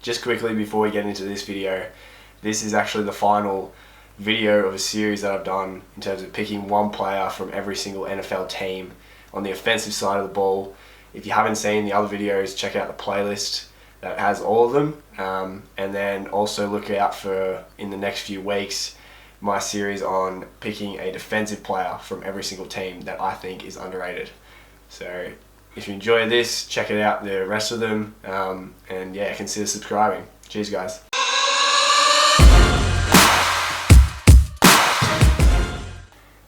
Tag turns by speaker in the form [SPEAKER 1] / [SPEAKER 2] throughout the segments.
[SPEAKER 1] Just quickly before we get into this video, this is actually the final video of a series that I've done in terms of picking one player from every single NFL team on the offensive side of the ball. If you haven't seen the other videos, check out the playlist that has all of them. And then also look out for, in the next few weeks, my series on picking a defensive player from every single team that I think is underrated. So if you enjoy this, check it out, the rest of them, and yeah, consider subscribing. Cheers, guys.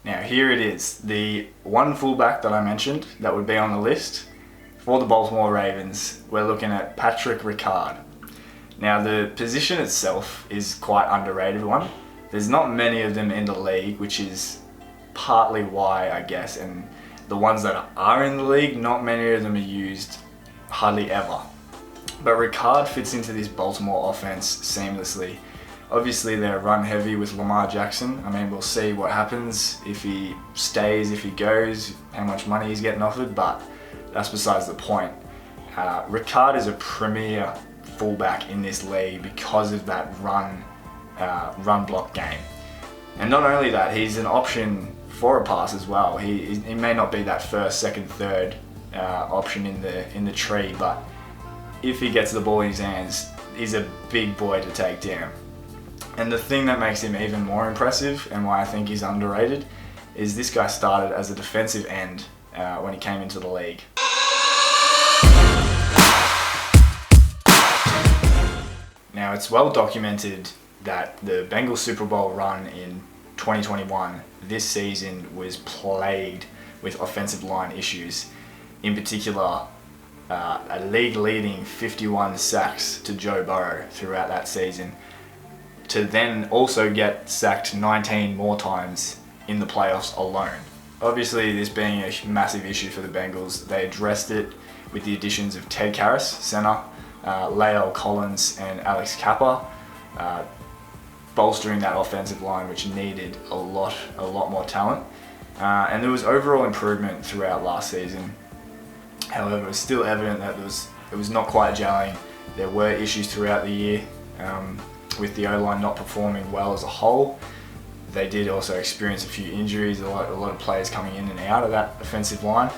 [SPEAKER 1] Now here it is, the one fullback that I mentioned that would be on the list for the Baltimore Ravens. We're looking at Patrick Ricard. Now the position itself is quite underrated one. There's not many of them in the league, which is partly why, I guess, and the ones that are in the league, not many of them are used hardly ever. But Ricard fits into this Baltimore offense seamlessly. Obviously they're run heavy with Lamar Jackson. I mean, we'll see what happens, if he stays, if he goes, how much money he's getting offered, but that's besides the point. Ricard is a premier fullback in this league because of that run block game. And not only that, he's an option for a pass as well. He may not be that first, second, third option in the tree, but if he gets the ball in his hands, he's a big boy to take down. And the thing that makes him even more impressive, and why I think he's underrated, is this guy started as a defensive end when he came into the league. Now it's well documented that the Bengals Super Bowl run in 2021, this season, was plagued with offensive line issues. In particular, a league-leading 51 sacks to Joe Burrow throughout that season, to then also get sacked 19 more times in the playoffs alone. Obviously, this being a massive issue for the Bengals, they addressed it with the additions of Ted Karras, center, La'el Collins and Alex Kappa, bolstering that offensive line, which needed a lot more talent. And there was overall improvement throughout last season. However, it was still evident that it was not quite gelling. There were issues throughout the year with the O-line not performing well as a whole. They did also experience a few injuries, a lot of players coming in and out of that offensive line.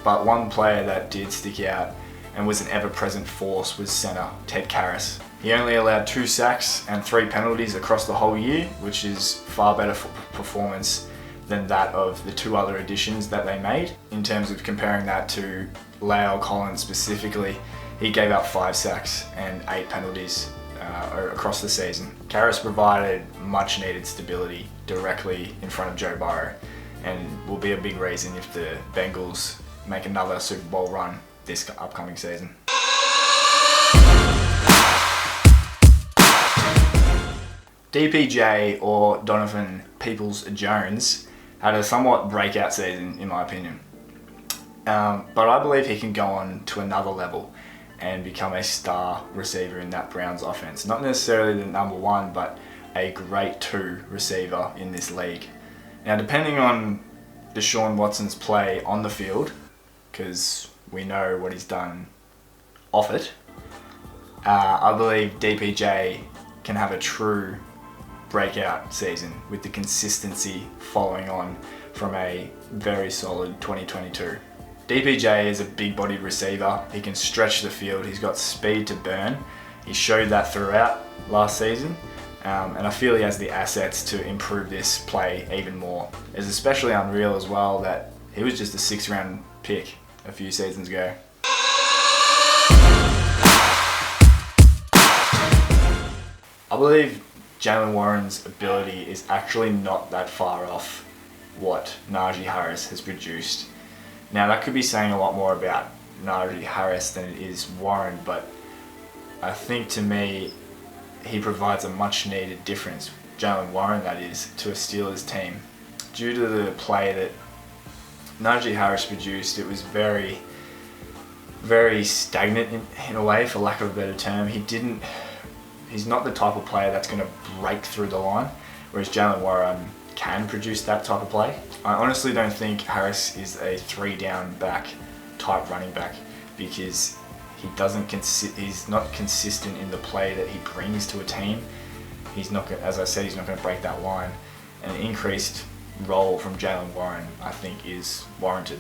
[SPEAKER 1] But one player that did stick out and was an ever-present force was center Ted Karras. He only allowed 2 sacks and 3 penalties across the whole year, which is far better performance than that of the 2 other additions that they made. In terms of comparing that to La'el Collins specifically, he gave up 5 sacks and 8 penalties across the season. Karras provided much needed stability directly in front of Joe Burrow, and will be a big reason if the Bengals make another Super Bowl run this upcoming season. DPJ, or Donovan Peoples-Jones, had a somewhat breakout season in my opinion. But I believe he can go on to another level and become a star receiver in that Browns offense. Not necessarily the number 1, but a great 2 receiver in this league. Now, depending on Deshaun Watson's play on the field, because we know what he's done off it, I believe DPJ can have a true breakout season with the consistency following on from a very solid 2022. DPJ is a big-bodied receiver. He can stretch the field. He's got speed to burn. He showed that throughout last season, and I feel he has the assets to improve this play even more. It's especially unreal as well that he was just a 6th-round pick a few seasons ago. I believe Jaylen Warren's ability is actually not that far off what Najee Harris has produced. Now, that could be saying a lot more about Najee Harris than it is Warren, but I think to me, he provides a much needed difference, Jaylen Warren that is, to a Steelers team. Due to the play that Najee Harris produced, it was very, very stagnant in a way, for lack of a better term. He's not the type of player that's going to break through the line, whereas Jaylen Warren can produce that type of play. I honestly don't think Harris is a 3-down back type running back, because he's not consistent in the play that he brings to a team. He's not, as I said, he's not going to break that line. An increased role from Jaylen Warren, I think, is warranted.